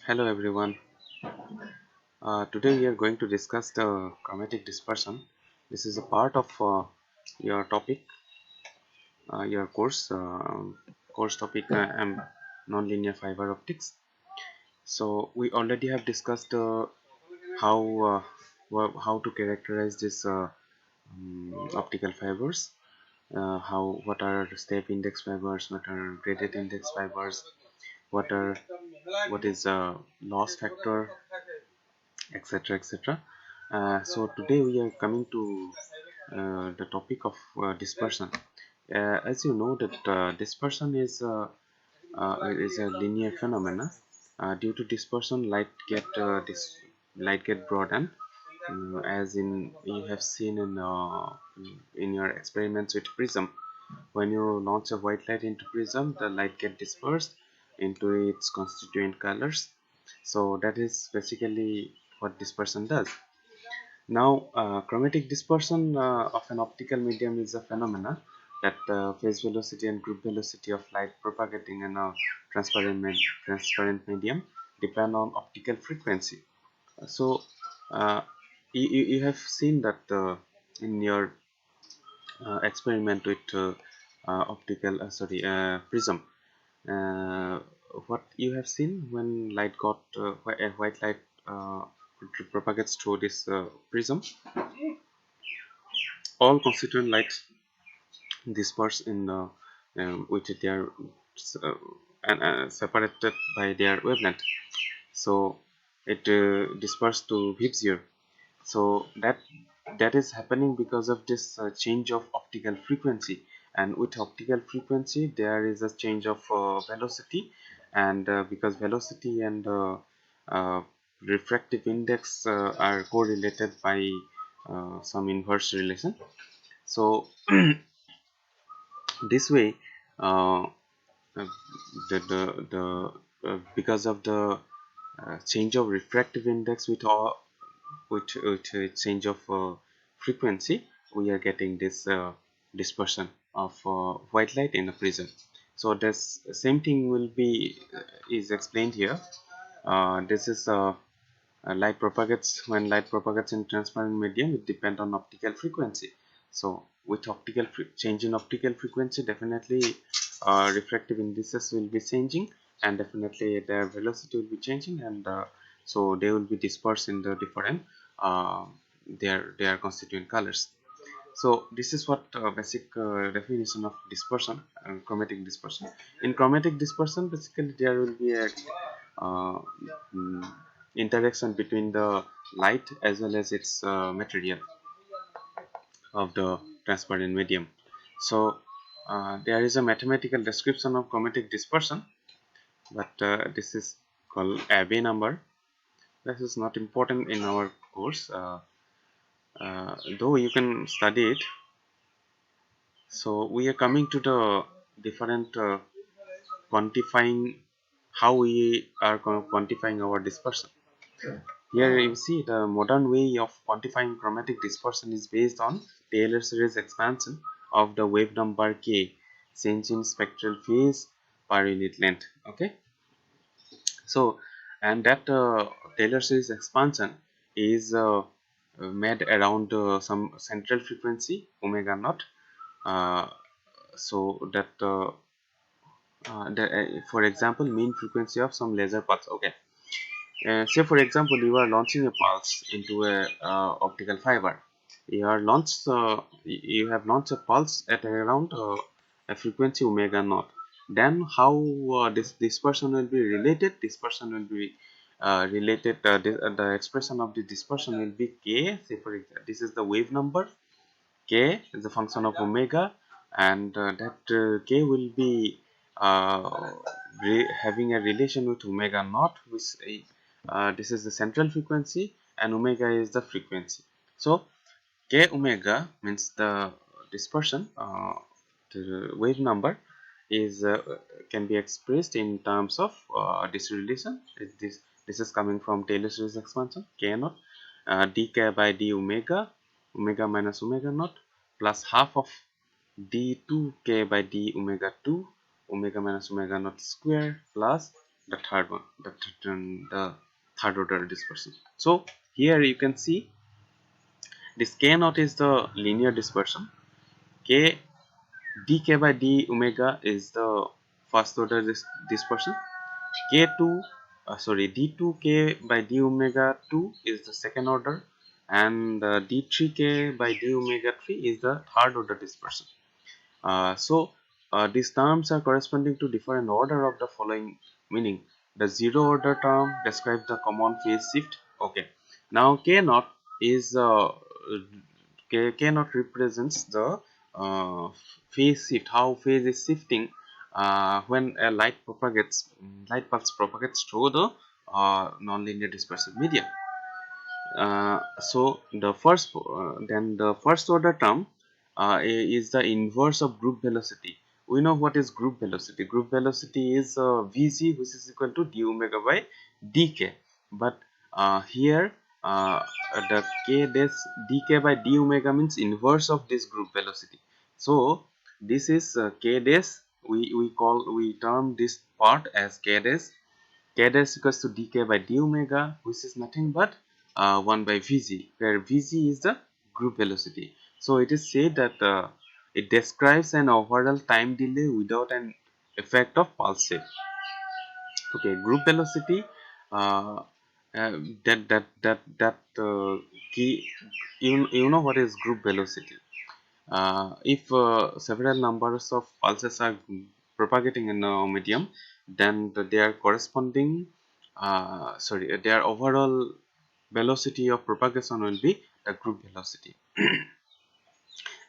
Hello everyone. Today we are going to discuss the chromatic dispersion. This is a part of your topic, your course topic, nonlinear fiber optics. So we already have discussed how how to characterize this optical fibers. What are step index fibers? What are graded index fibers? What is loss factor, etc, etc. So today we are coming to the topic of dispersion. As you know that dispersion is a linear phenomena. Due to dispersion, light get broadened, as in you have seen in your experiments with prism. When you launch a white light into prism, the light get dispersed into its constituent colors. So that is basically what dispersion does. Now, chromatic dispersion of an optical medium is a phenomena that phase velocity and group velocity of light propagating in a transparent medium depend on optical frequency. So, uh, you have seen that in your experiment with prism. Uh, what you have seen when a white light propagates through this prism, all constituent lights disperse in the with their uh, and separated by their wavelength. So it dispersed to Vibzier. So that is happening because of this change of optical frequency, and with optical frequency there is a change of velocity, and because velocity and refractive index are correlated by some inverse relation. So this way, uh, because of the change of refractive index with change of frequency, we are getting this dispersion of white light in a prism. So this same thing will be is explained here. This is light propagates in transparent medium. It depends on optical frequency. So with change in optical frequency, definitely refractive indices will be changing, and definitely their velocity will be changing, and so they will be dispersed in the different their constituent colors. So this is what basic definition of dispersion, chromatic dispersion. In chromatic dispersion, basically there will be a uh, mm, interaction between the light as well as its material of the transparent medium. So there is a mathematical description of chromatic dispersion, but this is called Abbe number. This is not important in our course, though you can study it. So we are coming to the different quantifying, how we are quantifying our dispersion. Here you see the modern way of quantifying chromatic dispersion is based on Taylor series expansion of the wave number k, change in spectral phase per unit length. Okay, so and that Taylor series expansion is made around some central frequency omega naught. Uh, so that for example, mean frequency of some laser pulse. Okay, say for example you are launching a pulse into a optical fiber. You have launched a pulse at around a frequency omega naught. Then how this dispersion will be related? Dispersion will be the expression of the dispersion will be k. Say for example, this is the wave number. K is a function of omega, and that k will be having a relation with omega naught, which this is the central frequency, and omega is the frequency. So k omega means the dispersion. The wave number is can be expressed in terms of this relation. This is coming from Taylor series expansion. K naught dk by d omega, omega minus omega naught, plus half of d2k by d omega 2, omega minus omega naught square, plus the third one, the third order dispersion. So here you can see this k naught is the linear dispersion. K dk by d omega is the first order dispersion. K2 d2k by d omega 2 is the second order, and d3k by d omega 3 is the third order dispersion. So these terms are corresponding to different order of the following meaning. The zero order term describes the common phase shift. Okay. Now K naught is K naught represents the phase shift, how phase is shifting when a light pulse propagates through the nonlinear dispersive medium. So then the first order term is the inverse of group velocity. We know what is group velocity. Group velocity is Vg, which is equal to d omega by dk. But here the k dash dk by d omega means inverse of this group velocity. So this is k dash. We term this part as k dash. K dash equals to dk by d omega, which is nothing but 1 by vg, where vg is the group velocity. So it is said that it describes an overall time delay without an effect of pulse shape. Okay, group velocity. Uh, key. You know what is group velocity? If several numbers of pulses are propagating in a medium, then their corresponding their overall velocity of propagation will be the group velocity,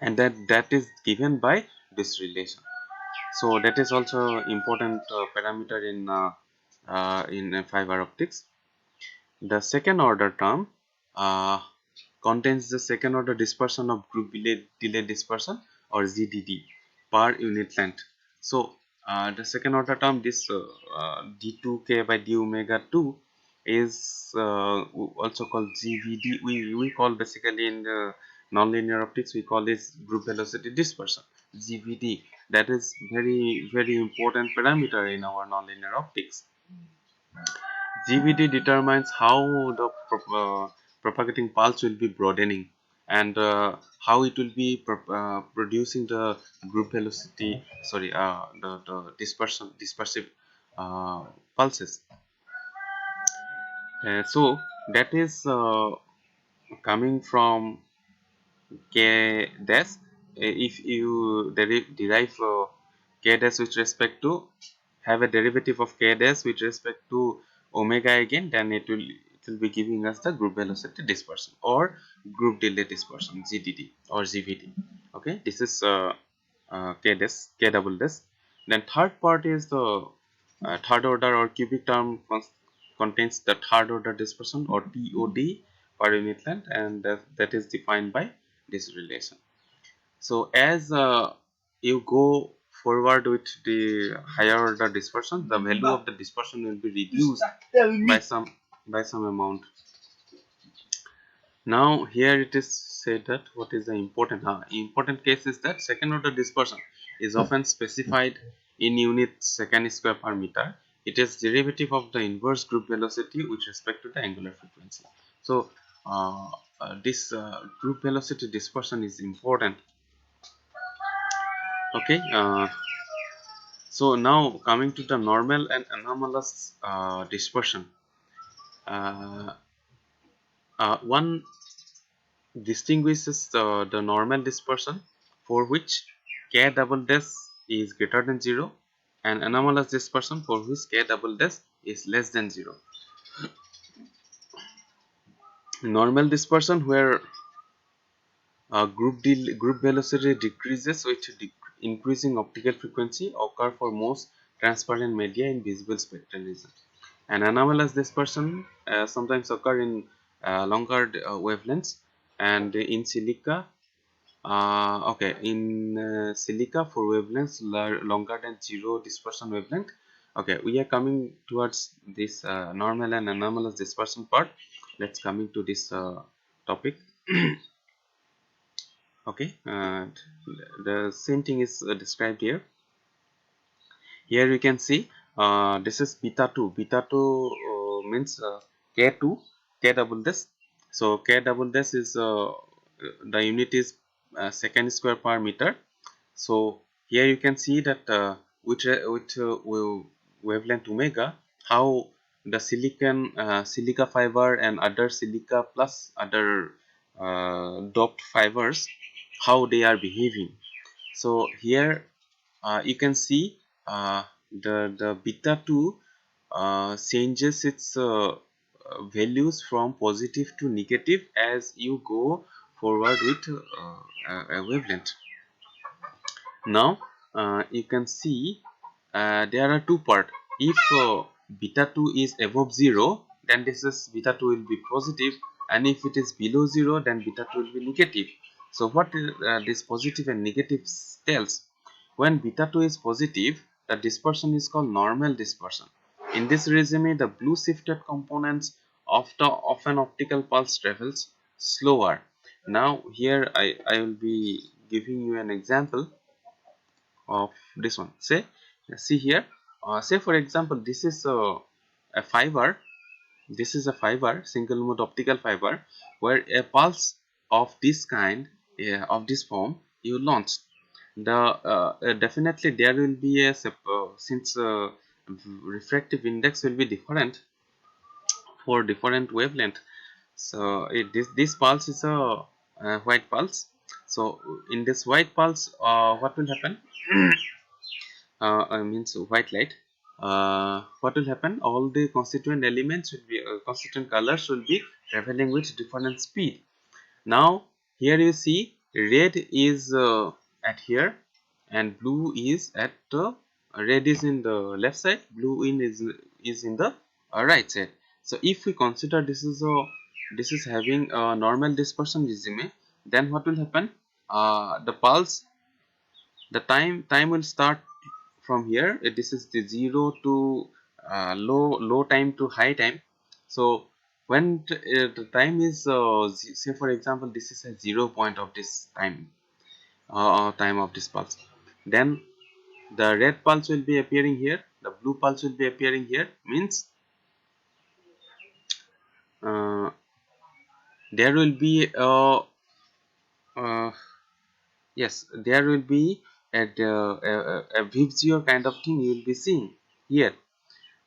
and that is given by this relation. So that is also important parameter in fiber optics. The second order term uh, contains the second order dispersion of group delay dispersion, or GDD, per unit length. So the second order term, this d2k by d omega 2 is also called GVD. We call basically in the nonlinear optics, we call this group velocity dispersion, GVD. That is very important parameter in our nonlinear optics. GVD determines how the propagating pulse will be broadening, and how it will be producing the group velocity, the dispersive pulses. So that is coming from k dash. If you derive k dash with respect to, have a derivative of k dash with respect to omega again, then it will be giving us the group velocity dispersion or group delay dispersion, GDD or GVD. Okay, this is k dash, k double dash. Then third part is the third order or cubic term contains the third order dispersion, or TOD, per unit length, and that is defined by this relation. So as you go forward with the higher order dispersion, the value of the dispersion will be reduced by some amount. Now here it is said that what is the important case is that second order dispersion is often specified in unit second square per meter. It is derivative of the inverse group velocity with respect to the angular frequency. So this group velocity dispersion is important. Okay, so now coming to the normal and anomalous dispersion. Uh, One distinguishes the normal dispersion, for which k double dash is greater than 0, and anomalous dispersion for which k double dash is less than 0. Normal dispersion, where group velocity decreases with increasing optical frequency, occur for most transparent media in visible spectral region. And anomalous dispersion sometimes occur in longer wavelengths, and in silica. Okay, in silica for wavelengths longer than 0 dispersion wavelength. Okay, we are coming towards this normal and anomalous dispersion part. Let's coming to this topic. Okay, the same thing is described here. Here we can see This is beta 2. Beta 2 means K2, K double dash. So K double dash is the unit is second square per meter. So here you can see that with wavelength omega, how the silica fiber and other silica plus other doped fibers, how they are behaving. So here you can see the beta 2 changes its values from positive to negative as you go forward with a wavelength. Now you can see there are two parts. If beta 2 is above 0, then this is beta 2 will be positive, and if it is below 0, then beta 2 will be negative. So what is, this positive and negative tells? When beta 2 is positive, the dispersion is called normal dispersion. In this regime, the blue shifted components of an optical pulse travels slower. Now here I will be giving you an example of this one. See here, say for example, this is a fiber. This is a fiber, single mode optical fiber, where a pulse of this kind, of this form, you launch. The definitely there will be a since refractive index will be different for different wavelength. So this pulse is a white pulse. So in this white pulse, what will happen? Means white light. What will happen? All the constituent elements will be constituent colors will be traveling with different speed. Now here you see red is at here, and blue is at the red is in the left side, blue is in the right side. So if we consider this is having a normal dispersion regime, then what will happen? The pulse, the time will start from here. This is the 0 to low time to high time. So when the time is say for example, this is a 0 point of this time of this pulse, then the red pulse will be appearing here, the blue pulse will be appearing here. Means uh, there will be uh, yes, there will be a visual kind of thing you will be seeing here.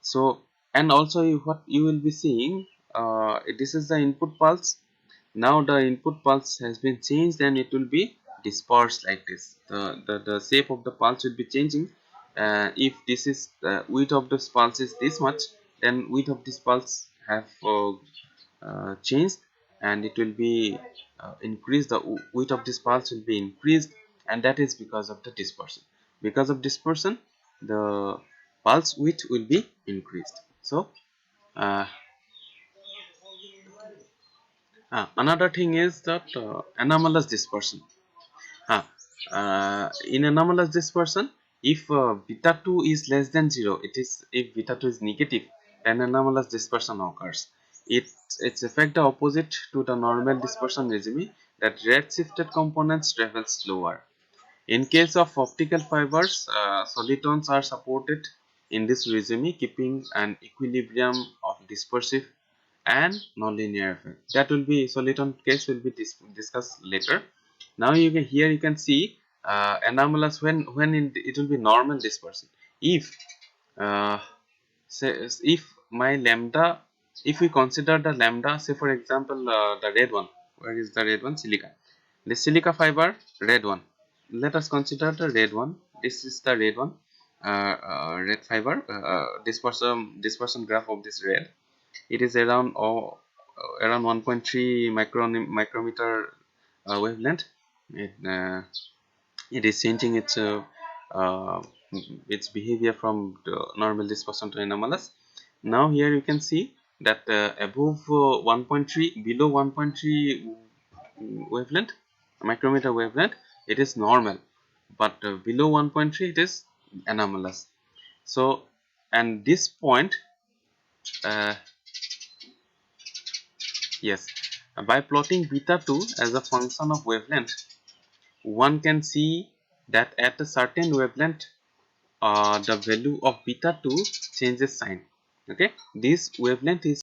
So and also what you will be seeing, this is the input pulse. Now the input pulse has been changed and it will be dispersed like this. The shape of the pulse will be changing. If this is width of this pulse is this much, then width of this pulse have changed, and it will be increased. The width of this pulse will be increased, and that is because of the dispersion. Because of dispersion, the pulse width will be increased. So uh, another thing is that anomalous dispersion. uh, in anomalous dispersion, if beta 2 is less than 0, it is if beta 2 is negative, then anomalous dispersion occurs. It's effect the opposite to the normal dispersion regime, that red shifted components travel slower. In case of optical fibers, solitons are supported in this regime, keeping an equilibrium of dispersive and nonlinear effect. That will be soliton case will be discussed later. Now you can here you can see anomalous it will be normal dispersion. If uh, say if my lambda, if we consider the lambda, say for example the red one, where is the red one? Silica. The silica fiber, red one. Let us consider the red one. This is the red one, red fiber. Dispersion graph of this red. It is around 1.3 micrometer wavelength. It, uh, it is changing uh, its behavior from the normal dispersion to anomalous. Now here you can see that above 1.3, below 1.3 wavelength, micrometer wavelength, it is normal, but below 1.3 it is anomalous. So and this point, uh, yes, by plotting beta 2 as a function of wavelength, one can see that at a certain wavelength the value of beta 2 changes sign. Okay, this wavelength is